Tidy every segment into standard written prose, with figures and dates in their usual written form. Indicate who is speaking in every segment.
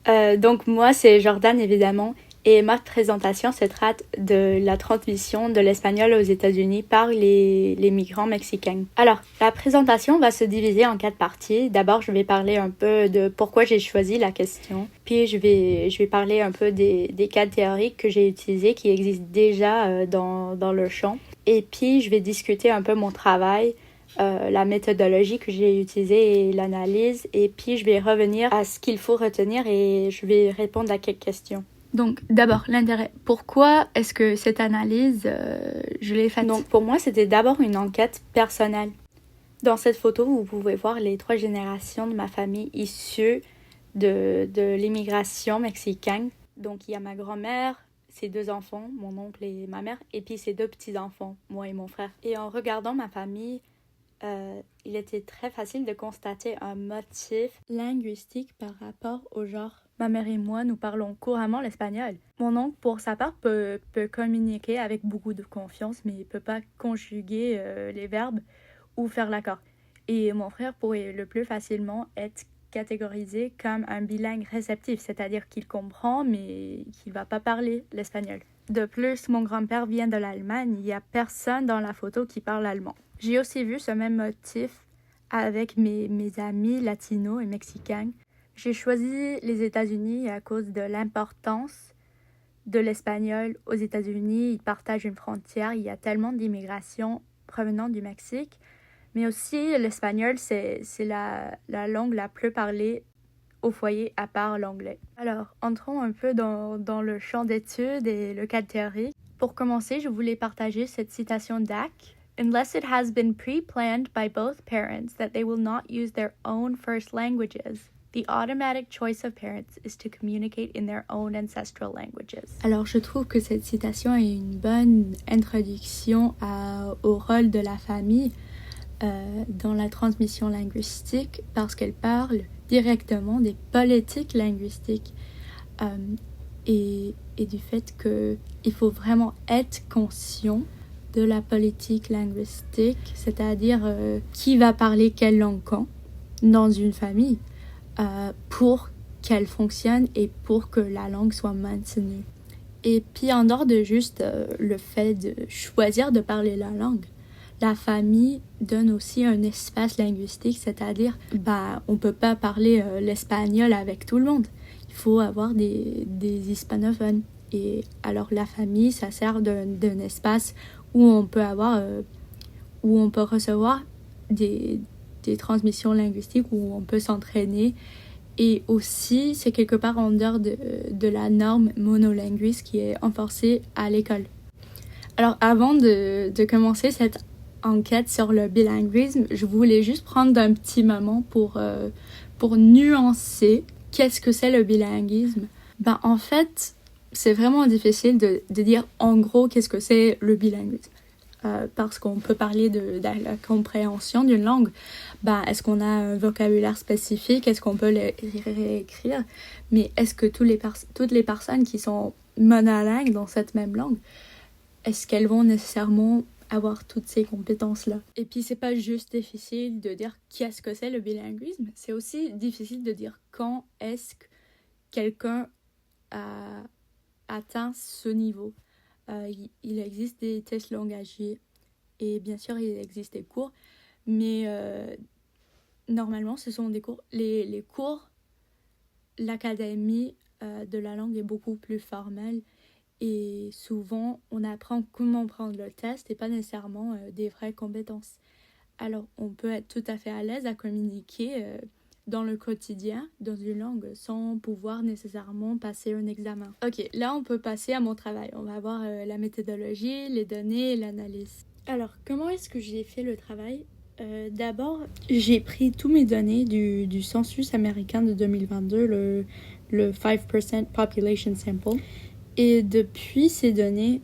Speaker 1: Donc moi, c'est Jordan, évidemment, et ma présentation se traite de la transmission de l'espagnol aux États-Unis par les migrants mexicains. Alors, la présentation va se diviser en 4 parties. D'abord, je vais parler un peu de pourquoi j'ai choisi la question. Puis, je vais parler un peu des cas théoriques que j'ai utilisés, qui existent déjà dans le champ. Et puis, je vais discuter un peu mon travail, la méthodologie que j'ai utilisée et l'analyse. Et puis, je vais revenir à ce qu'il faut retenir et je vais répondre à quelques questions. Donc, d'abord, l'intérêt. Pourquoi est-ce que cette analyse, je l'ai faite? Donc, pour moi, c'était d'abord une enquête personnelle. Dans cette photo, vous pouvez voir les 3 générations de ma famille issues de l'immigration mexicaine. Donc, il y a ma grand-mère, ses 2 enfants, mon oncle et ma mère, et puis ses 2 petits-enfants, moi et mon frère. Et en regardant ma famille, il était très facile de constater un motif linguistique par rapport au genre. Ma mère et moi, nous parlons couramment l'espagnol. Mon oncle, pour sa part, peut communiquer avec beaucoup de confiance, mais il ne peut pas conjuguer les verbes ou faire l'accord. Et mon frère pourrait le plus facilement être catégorisé comme un bilingue réceptif, c'est-à-dire qu'il comprend, mais qu'il ne va pas parler l'espagnol. De plus, mon grand-père vient de l'Allemagne, il n'y a personne dans la photo qui parle allemand. J'ai aussi vu ce même motif avec mes amis latinos et mexicains. J'ai choisi les États-Unis à cause de l'importance de l'espagnol aux États-Unis. Ils partagent une frontière, il y a tellement d'immigration provenant du Mexique. Mais aussi, l'espagnol, c'est la langue la plus parlée au foyer à part l'anglais. Alors, entrons un peu dans le champ d'études et le cadre théorique. Pour commencer, je voulais partager cette citation d'Ack. Unless it has been pre-planned by both parents that they will not use their own first languages, the automatic choice of parents is to communicate in their own ancestral languages. Alors, je trouve que cette citation est une bonne introduction au rôle de la famille dans la transmission linguistique parce qu'elle parle directement des politiques linguistiques et du fait qu'il faut vraiment être conscient de la politique linguistique, c'est-à-dire qui va parler quelle langue quand dans une famille pour qu'elle fonctionne et pour que la langue soit maintenue. Et puis en dehors de juste le fait de choisir de parler la langue, la famille donne aussi un espace linguistique, c'est-à-dire on peut pas parler l'espagnol avec tout le monde. Il faut avoir des hispanophones. Et alors la famille, ça sert d'un espace où on peut recevoir des transmissions linguistiques, où on peut s'entraîner. Et aussi, c'est quelque part en dehors de la norme monolinguiste qui est enforcée à l'école. Alors, avant de commencer cette enquête sur le bilinguisme, je voulais juste prendre un petit moment pour nuancer qu'est-ce que c'est le bilinguisme. En fait, c'est vraiment difficile de dire en gros qu'est-ce que c'est le bilinguisme. Parce qu'on peut parler de la compréhension d'une langue. Est-ce qu'on a un vocabulaire spécifique? Est-ce qu'on peut le réécrire? Mais est-ce que toutes les personnes qui sont monolingues dans cette même langue, est-ce qu'elles vont nécessairement avoir toutes ces compétences-là? Et puis, c'est pas juste difficile de dire qu'est-ce que c'est le bilinguisme, c'est aussi difficile de dire quand est-ce que quelqu'un a atteint ce niveau. Il existe des tests langagiers et bien sûr il existe des cours, mais normalement ce sont des cours, les cours, l'académie de la langue est beaucoup plus formelle et souvent on apprend comment prendre le test et pas nécessairement des vraies compétences. Alors on peut être tout à fait à l'aise à communiquer dans le quotidien, dans une langue, sans pouvoir nécessairement passer un examen. Ok, là on peut passer à mon travail. On va voir la méthodologie, les données et l'analyse. Alors, comment est-ce que j'ai fait le travail? D'abord, j'ai pris tous mes données du census américain de 2022, le 5% Population Sample. Et depuis ces données,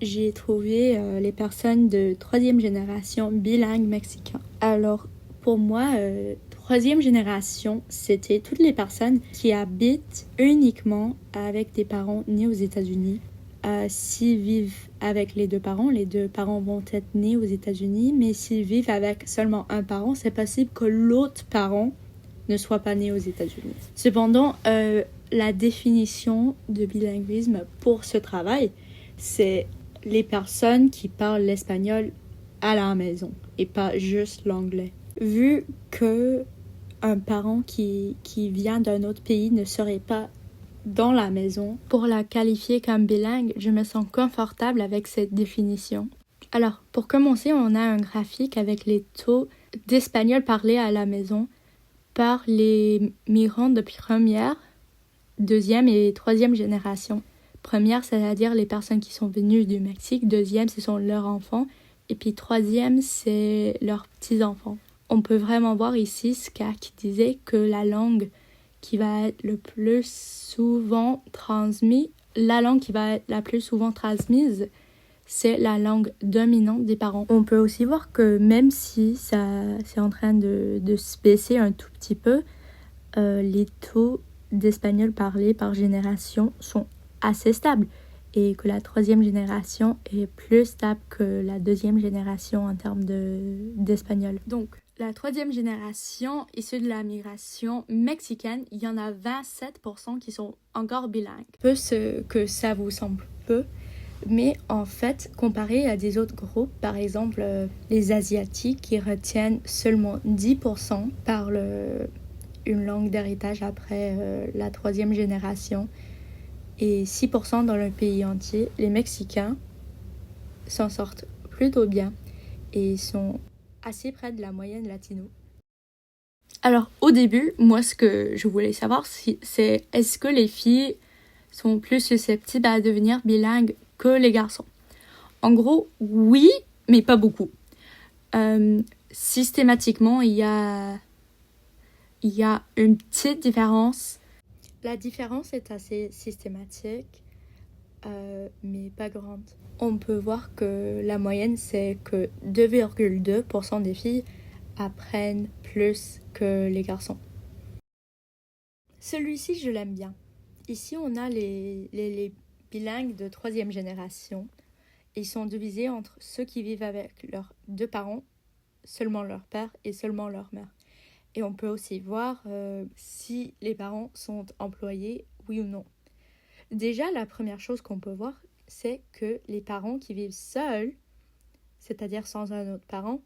Speaker 1: j'ai trouvé les personnes de 3e génération bilingues mexicains. Alors, pour moi, 3e génération, c'était toutes les personnes qui habitent uniquement avec des parents nés aux États-Unis. S'ils vivent avec les 2 parents vont être nés aux États-Unis, mais s'ils vivent avec seulement un parent, c'est possible que l'autre parent ne soit pas né aux États-Unis. Cependant, la définition de bilinguisme pour ce travail, c'est les personnes qui parlent l'espagnol à la maison et pas juste l'anglais. Vu que un parent qui vient d'un autre pays ne serait pas dans la maison, pour la qualifier comme bilingue, je me sens confortable avec cette définition. Alors, pour commencer, on a un graphique avec les taux d'espagnol parlé à la maison par les migrants de première, deuxième et troisième génération. Première, c'est-à-dire les personnes qui sont venues du Mexique. Deuxième, ce sont leurs enfants. Et puis troisième, c'est leurs petits-enfants. On peut vraiment voir ici Ska qui disait que la langue qui va être le plus souvent transmise, la langue qui va être la plus souvent transmise, c'est la langue dominante des parents. On peut aussi voir que même si c'est en train de se baisser un tout petit peu, les taux d'espagnol parlé par génération sont assez stables et que la troisième génération est plus stable que la deuxième génération en termes d'espagnol. Donc, la troisième génération issue de la migration mexicaine, il y en a 27% qui sont encore bilingues. Peu ce que ça vous semble peu, mais en fait, comparé à des autres groupes, par exemple les Asiatiques qui retiennent seulement 10% parlent une langue d'héritage après la troisième génération et 6% dans le pays entier, les Mexicains s'en sortent plutôt bien et sont assez près de la moyenne latino. Alors au début, moi ce que je voulais savoir c'est est-ce que les filles sont plus susceptibles à devenir bilingues que les garçons? En gros, oui, mais pas beaucoup. Systématiquement, il y a une petite différence. La différence est assez systématique, mais pas grande. On peut voir que la moyenne, c'est que 2,2% des filles apprennent plus que les garçons. Celui-ci, je l'aime bien. Ici, on a les bilingues de troisième génération. Ils sont divisés entre ceux qui vivent avec leurs deux parents, seulement leur père et seulement leur mère. Et on peut aussi voir si les parents sont employés, oui ou non. Déjà, la première chose qu'on peut voir, c'est que les parents qui vivent seuls, c'est-à-dire sans un autre parent,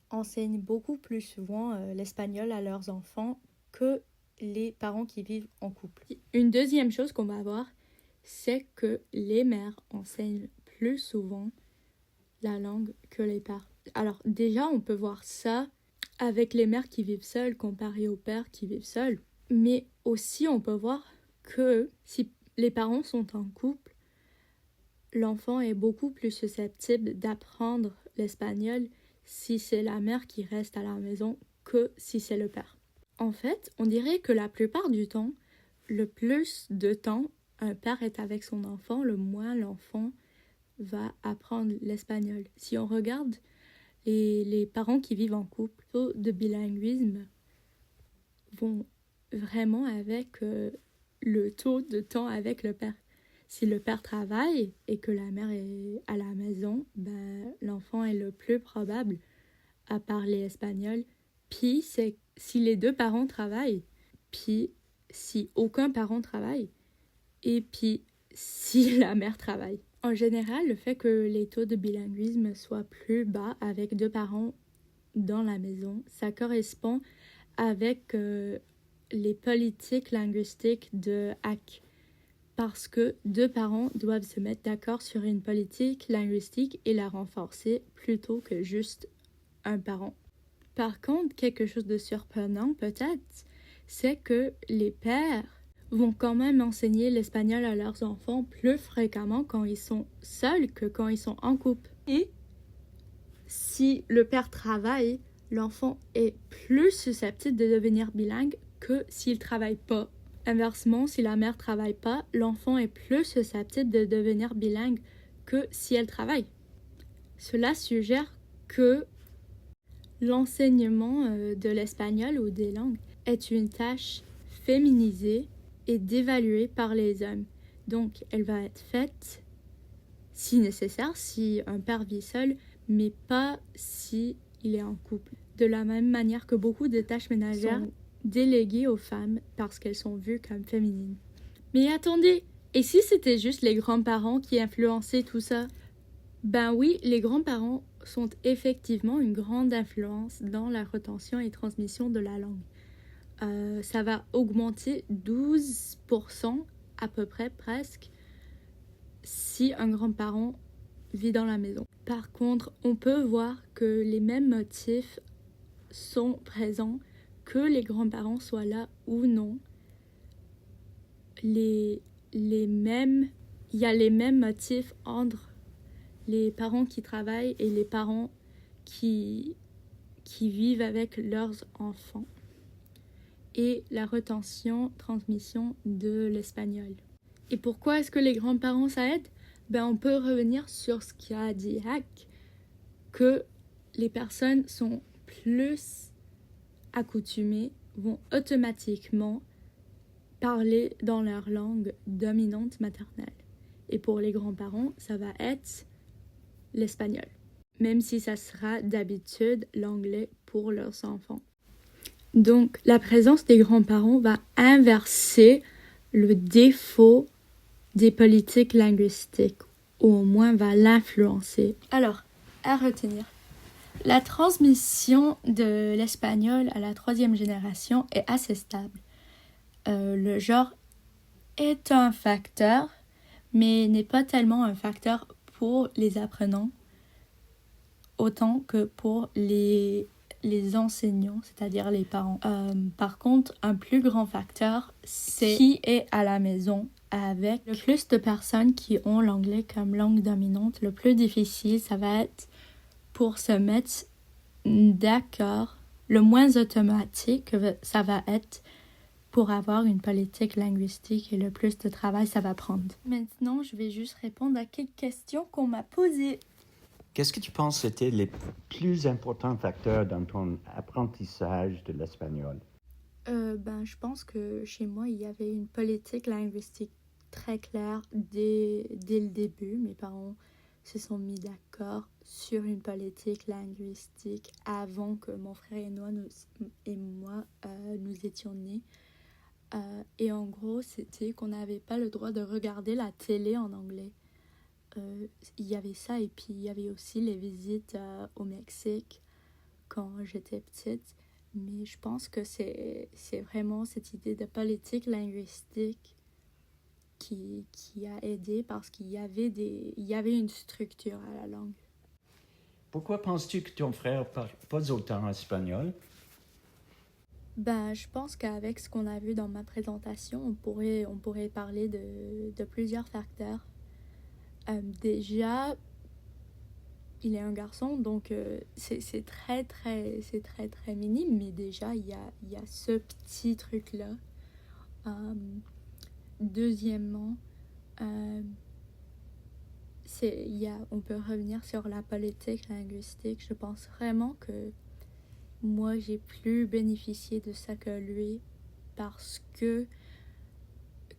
Speaker 1: enseignent beaucoup plus souvent l'espagnol à leurs enfants que les parents qui vivent en couple. Une deuxième chose qu'on va voir, c'est que les mères enseignent plus souvent la langue que les pères. Alors déjà, on peut voir ça avec les mères qui vivent seules comparé aux pères qui vivent seuls. Mais aussi, on peut voir que si les parents sont en couple, l'enfant est beaucoup plus susceptible d'apprendre l'espagnol si c'est la mère qui reste à la maison que si c'est le père. En fait, on dirait que la plupart du temps, le plus de temps un père est avec son enfant, le moins l'enfant va apprendre l'espagnol. Si on regarde les parents qui vivent en couple, le taux de bilinguisme vont vraiment avec le taux de temps avec le père. Si le père travaille et que la mère est à la maison, l'enfant est le plus probable à parler espagnol. Puis, c'est si les deux parents travaillent, puis si aucun parent travaille, et puis si la mère travaille. En général, le fait que les taux de bilinguisme soient plus bas avec deux parents dans la maison, ça correspond avec les politiques linguistiques de HAC. Parce que deux parents doivent se mettre d'accord sur une politique linguistique et la renforcer plutôt que juste un parent. Par contre, quelque chose de surprenant peut-être, c'est que les pères vont quand même enseigner l'espagnol à leurs enfants plus fréquemment quand ils sont seuls que quand ils sont en couple. Et si le père travaille, l'enfant est plus susceptible de devenir bilingue que s'il ne travaille pas. Inversement, si la mère ne travaille pas, l'enfant est plus susceptible de devenir bilingue que si elle travaille. Cela suggère que l'enseignement de l'espagnol ou des langues est une tâche féminisée et dévaluée par les hommes. Donc, elle va être faite, si nécessaire, si un père vit seul, mais pas si il est en couple. De la même manière que beaucoup de tâches ménagères sont déléguées aux femmes parce qu'elles sont vues comme féminines. Mais attendez, et si c'était juste les grands-parents qui influençaient tout ça? Ben oui, les grands-parents sont effectivement une grande influence dans la retention et transmission de la langue. Ça va augmenter 12% à peu près presque si un grand-parent vit dans la maison. Par contre, on peut voir que les mêmes motifs sont présents que les grands-parents soient là ou non. Il y a les mêmes motifs entre les parents qui travaillent et les parents qui vivent avec leurs enfants et la retention, transmission de l'espagnol. Et pourquoi est-ce que les grands-parents ça aide? On peut revenir sur ce qu'a dit Hack, que les personnes sont plus accoutumées, vont automatiquement parler dans leur langue dominante maternelle. Et pour les grands-parents, ça va être l'espagnol, même si ça sera d'habitude l'anglais pour leurs enfants. Donc, la présence des grands-parents va inverser le défaut des politiques linguistiques, ou au moins va l'influencer. Alors, à retenir, la transmission de l'espagnol à la 3e génération est assez stable. Le genre est un facteur, mais n'est pas tellement un facteur pour les apprenants, autant que pour les enseignants, c'est-à-dire les parents. Par contre, un plus grand facteur, c'est qui est à la maison avec le plus de personnes qui ont l'anglais comme langue dominante. Le plus difficile, ça va être pour se mettre d'accord. Le moins automatique, ça va être pour avoir une politique linguistique et le plus de travail ça va prendre. Maintenant, je vais juste répondre à quelques questions qu'on m'a posées.
Speaker 2: Qu'est-ce que tu penses étaient les plus importants facteurs dans ton apprentissage de l'espagnol?
Speaker 1: Je pense que chez moi, il y avait une politique linguistique très claire dès le début. Mes parents se sont mis d'accord sur une politique linguistique avant que mon frère et moi nous étions nés. Et en gros, c'était qu'on n'avait pas le droit de regarder la télé en anglais. Il y avait ça, et puis il y avait aussi les visites au Mexique quand j'étais petite. Mais je pense que c'est vraiment cette idée de politique linguistique qui a aidé, parce qu'il y avait une structure à la langue.
Speaker 2: Pourquoi penses-tu que ton frère parle pas autant espagnol?
Speaker 1: Je pense qu'avec ce qu'on a vu dans ma présentation, on pourrait parler de plusieurs facteurs. Déjà, il est un garçon, donc c'est très minime, mais déjà, il y a ce petit truc-là. Deuxièmement, on peut revenir sur la politique linguistique. Je pense vraiment que moi, j'ai plus bénéficié de ça que lui, parce que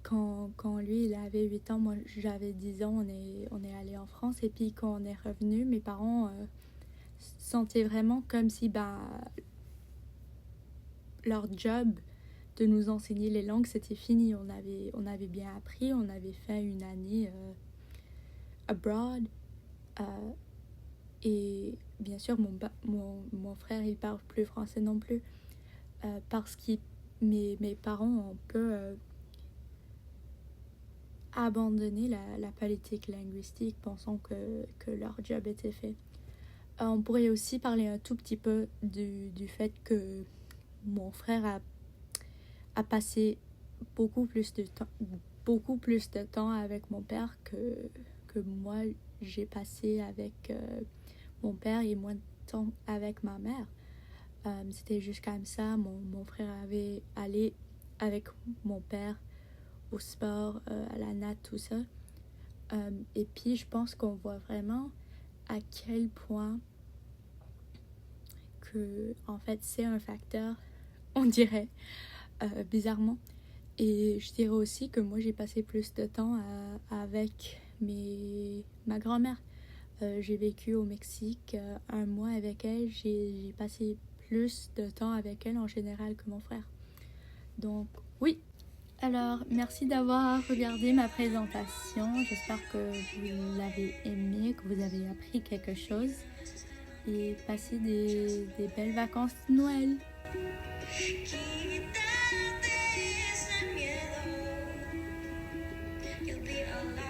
Speaker 1: quand lui, il avait 8 ans, moi, j'avais 10 ans, on est allé en France, et puis quand on est revenu, mes parents sentaient vraiment comme si leur job de nous enseigner les langues, c'était fini. On avait bien appris, on avait fait une année abroad, et bien sûr, mon frère, il parle plus français non plus, parce que mes parents ont un peu abandonné la politique linguistique, pensant que leur job était fait. On pourrait aussi parler un tout petit peu du fait que mon frère a passé beaucoup plus de temps avec mon père que moi j'ai passé avec mon père, et moins de temps avec ma mère. C'était juste comme ça. Mon frère avait allé avec mon père au sport, à la natte, tout ça. Et puis je pense qu'on voit vraiment à quel point que, en fait, c'est un facteur, on dirait, bizarrement. Et je dirais aussi que moi, j'ai passé plus de temps avec ma grand-mère. J'ai vécu au Mexique 1 mois avec elle. J'ai passé plus de temps avec elle en général que mon frère. Donc, oui. Alors, merci d'avoir regardé ma présentation. J'espère que vous l'avez aimé, que vous avez appris quelque chose et passez des belles vacances de Noël.
Speaker 3: Quítate ese miedo, you'll be alright.